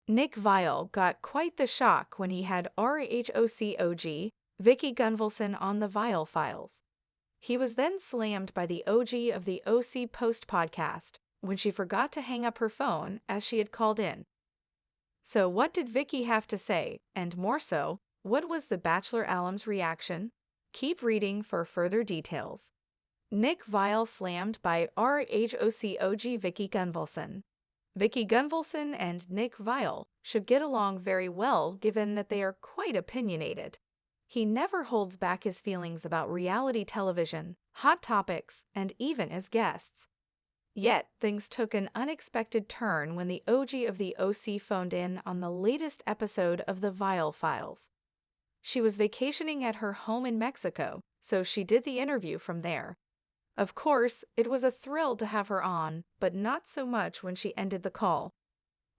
Nick Viall got quite the shock when he had RHOC OG Vicki Gunvalson on the Viall Files. He was then slammed by the OG of the OC Post podcast when she forgot to hang up her phone as she had called in. So what did Vicki have to say, and more so, what was the Bachelor alum's reaction? Keep reading for further details. Nick Viall slammed by RHOC OG Vicki Gunvalson. Vicki Gunvalson and Nick Viall should get along very well given that they are quite opinionated. He never holds back his feelings about reality television, hot topics, and even as guests. Yet, things took an unexpected turn when the OG of the OC phoned in on the latest episode of the Viall Files. She was vacationing at her home in Mexico, so she did the interview from there. Of course, it was a thrill to have her on, but not so much when she ended the call.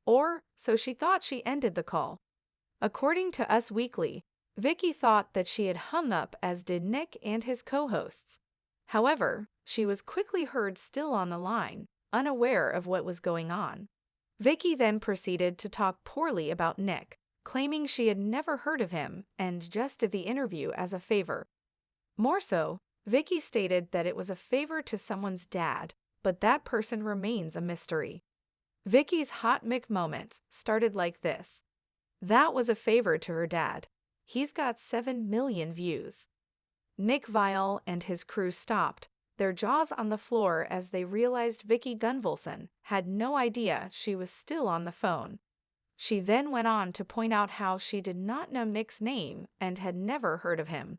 Or, so she thought she ended the call. According to Us Weekly, Vicki thought that she had hung up, as did Nick and his co-hosts. However, she was quickly heard still on the line, unaware of what was going on. Vicki then proceeded to talk poorly about Nick, claiming she had never heard of him and just did the interview as a favor. More so, Vicki stated that it was a favor to someone's dad, but that person remains a mystery. Vicki's hot mic moment started like this. That was a favor to her dad. He's got 7 million views. Nick Viall and his crew stopped, their jaws on the floor as they realized Vicki Gunvalson had no idea she was still on the phone. She then went on to point out how she did not know Nick's name and had never heard of him.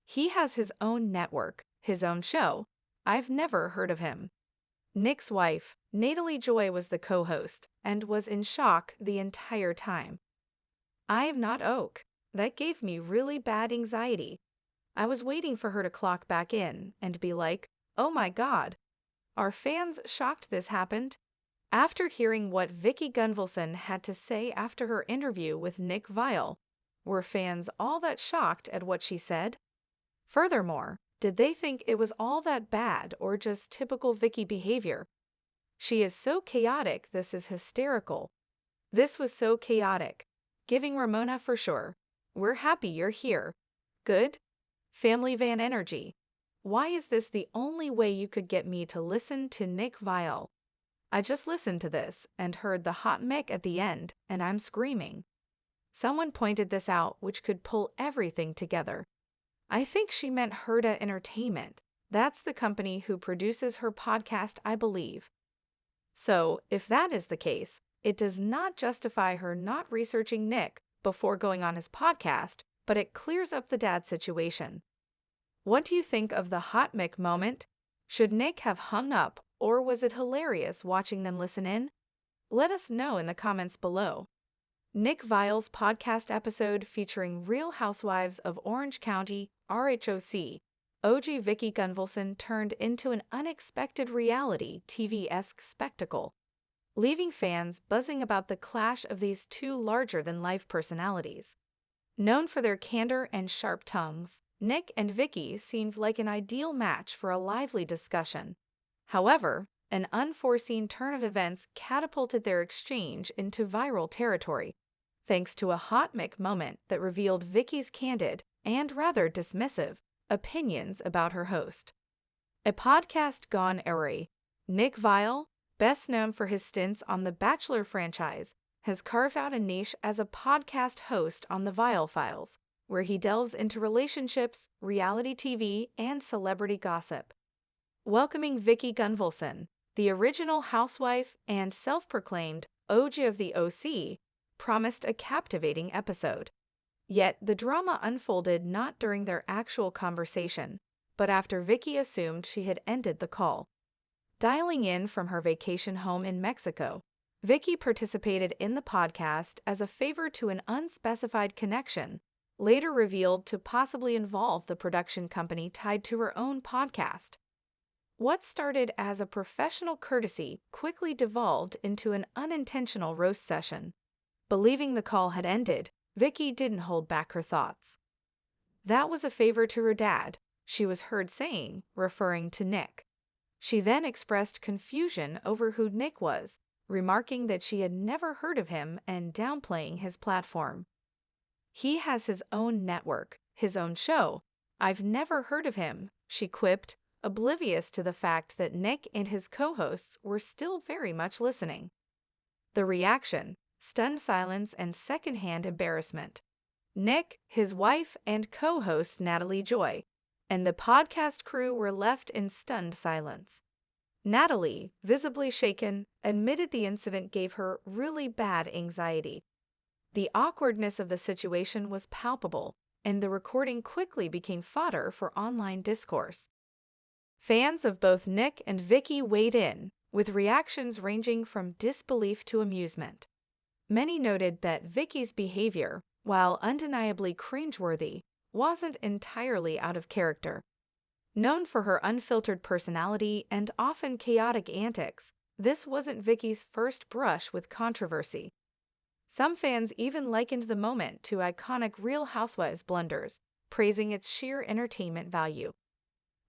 He has his own network, his own show. I've never heard of him. Nick's wife, Natalie Joy, was the co-host and was in shock the entire time. I'm not Oak. That gave me really bad anxiety. I was waiting for her to clock back in and be like, oh my God. Are fans shocked this happened? After hearing what Vicki Gunvalson had to say after her interview with Nick Viall, were fans all that shocked at what she said? Furthermore, did they think it was all that bad or just typical Vicki behavior? She is so chaotic, this is hysterical. This was so chaotic. Giving Ramona for sure. We're happy you're here. Good? Family van energy. Why is this the only way you could get me to listen to Nick Viall? I just listened to this and heard the hot mic at the end, and I'm screaming. Someone pointed this out, which could pull everything together. I think she meant Herda Entertainment. That's the company who produces her podcast, I believe. So, if that is the case, it does not justify her not researching Nick before going on his podcast, but it clears up the dad situation. What do you think of the hot mic moment? Should Nick have hung up, or was it hilarious watching them listen in? Let us know in the comments below. Nick Viall's podcast episode featuring Real Housewives of Orange County, RHOC, OG Vicki Gunvalson turned into an unexpected reality TV-esque spectacle, leaving fans buzzing about the clash of these two larger-than-life personalities. Known for their candor and sharp tongues, Nick and Vicki seemed like an ideal match for a lively discussion. However, an unforeseen turn of events catapulted their exchange into viral territory, thanks to a hot mic moment that revealed Vicki's candid and rather dismissive opinions about her host. A podcast gone awry. Nick Viall, best known for his stints on the Bachelor franchise, has carved out a niche as a podcast host on the Viall Files, where he delves into relationships, reality TV, and celebrity gossip. Welcoming Vicki Gunvalson, the original housewife and self-proclaimed OG of the OC, promised a captivating episode. Yet the drama unfolded not during their actual conversation, but after Vicki assumed she had ended the call. Dialing in from her vacation home in Mexico, Vicki participated in the podcast as a favor to an unspecified connection, later revealed to possibly involve the production company tied to her own podcast. What started as a professional courtesy quickly devolved into an unintentional roast session. Believing the call had ended, Vicki didn't hold back her thoughts. That was a favor to her dad, she was heard saying, referring to Nick. She then expressed confusion over who Nick was, remarking that she had never heard of him and downplaying his platform. "He has his own network, his own show. I've never heard of him," she quipped, oblivious to the fact that Nick and his co-hosts were still very much listening. The reaction: stunned silence and secondhand embarrassment. Nick, his wife, and co-host Natalie Joy, and the podcast crew were left in stunned silence. Natalie, visibly shaken, admitted the incident gave her really bad anxiety. The awkwardness of the situation was palpable, and the recording quickly became fodder for online discourse. Fans of both Nick and Vicki weighed in, with reactions ranging from disbelief to amusement. Many noted that Vicki's behavior, while undeniably cringeworthy, wasn't entirely out of character. Known for her unfiltered personality and often chaotic antics, this wasn't Vicki's first brush with controversy. Some fans even likened the moment to iconic Real Housewives blunders, praising its sheer entertainment value.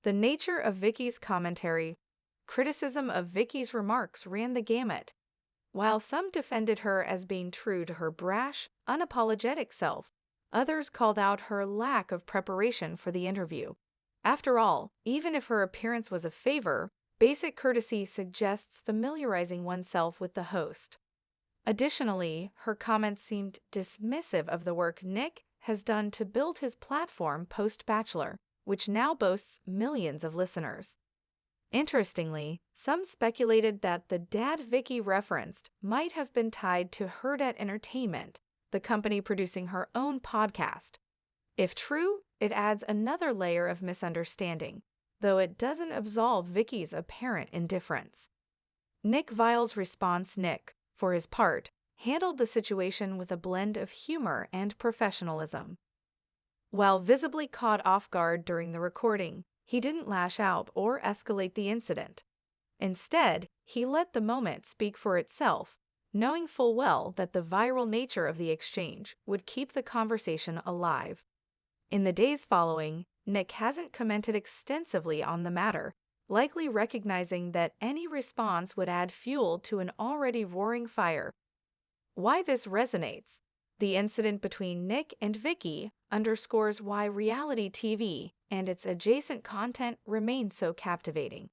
The nature of Vicki's commentary: criticism of Vicki's remarks ran the gamut. While some defended her as being true to her brash, unapologetic self, others called out her lack of preparation for the interview. After all, even if her appearance was a favor, basic courtesy suggests familiarizing oneself with the host. Additionally, her comments seemed dismissive of the work Nick has done to build his platform post-Bachelor, which now boasts millions of listeners. Interestingly, some speculated that the dad Vicki referenced might have been tied to Hurrdat Entertainment, the company producing her own podcast. If true, it adds another layer of misunderstanding, though it doesn't absolve Vicki's apparent indifference. Nick Viall's response: Nick, for his part, handled the situation with a blend of humor and professionalism. While visibly caught off guard during the recording, he didn't lash out or escalate the incident. Instead, he let the moment speak for itself, knowing full well that the viral nature of the exchange would keep the conversation alive. In the days following, Nick hasn't commented extensively on the matter, likely recognizing that any response would add fuel to an already roaring fire. Why this resonates: the incident between Nick and Vicki underscores why reality TV and its adjacent content remain so captivating.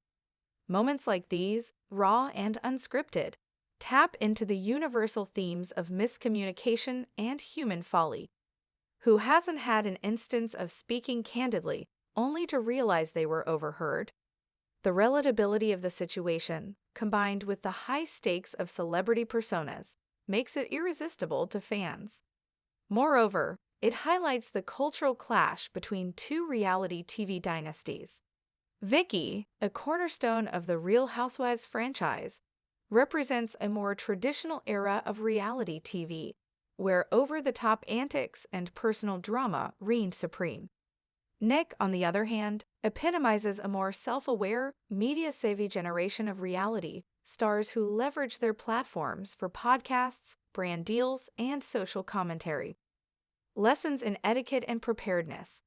Moments like these, raw and unscripted, tap into the universal themes of miscommunication and human folly. Who hasn't had an instance of speaking candidly, only to realize they were overheard? The relatability of the situation, combined with the high stakes of celebrity personas, makes it irresistible to fans. Moreover, it highlights the cultural clash between two reality TV dynasties. Vicki, a cornerstone of the Real Housewives franchise, represents a more traditional era of reality TV, where over-the-top antics and personal drama reigned supreme. Nick, on the other hand, epitomizes a more self-aware, media-savvy generation of reality stars who leverage their platforms for podcasts, brand deals, and social commentary. Lessons in etiquette and preparedness.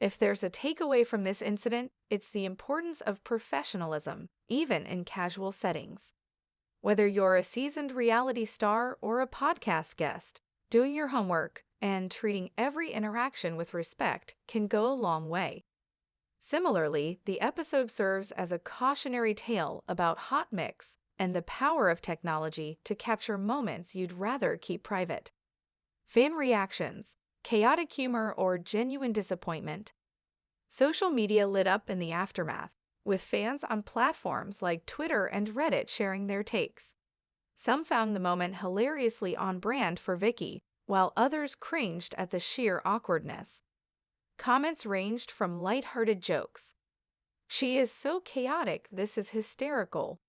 If there's a takeaway from this incident, it's the importance of professionalism, even in casual settings. Whether you're a seasoned reality star or a podcast guest, doing your homework and treating every interaction with respect can go a long way. Similarly, the episode serves as a cautionary tale about hot mix and the power of technology to capture moments you'd rather keep private. Fan reactions, chaotic humor, or genuine disappointment. Social media lit up in the aftermath, with fans on platforms like Twitter and Reddit sharing their takes. Some found the moment hilariously on brand for Vicki, while others cringed at the sheer awkwardness. Comments ranged from lighthearted jokes: "She is so chaotic, this is hysterical,"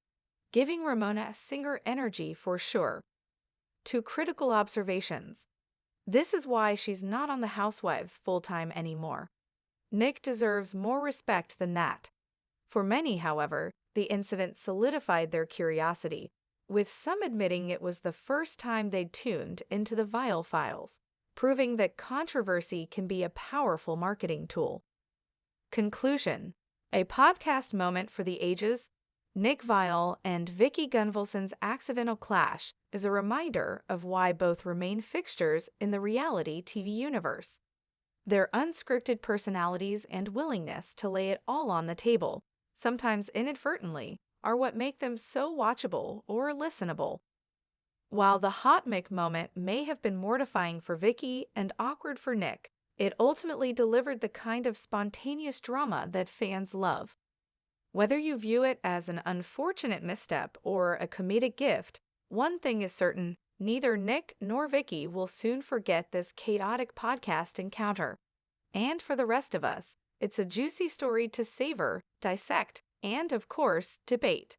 giving Ramona singer energy for sure, to critical observations: "This is why she's not on the Housewives full-time anymore. Nick deserves more respect than that." For many, however, the incident solidified their curiosity, with some admitting it was the first time they'd tuned into the Viall files, proving that controversy can be a powerful marketing tool. Conclusion: a podcast moment for the ages. Nick Viall and Vicki Gunvalson's accidental clash is a reminder of why both remain fixtures in the reality TV universe. Their unscripted personalities and willingness to lay it all on the table, sometimes inadvertently, are what make them so watchable or listenable. While the hot mic moment may have been mortifying for Vicki and awkward for Nick, it ultimately delivered the kind of spontaneous drama that fans love. Whether you view it as an unfortunate misstep or a comedic gift, one thing is certain: neither Nick nor Vicki will soon forget this chaotic podcast encounter. And for the rest of us, it's a juicy story to savor, dissect, and, of course, debate.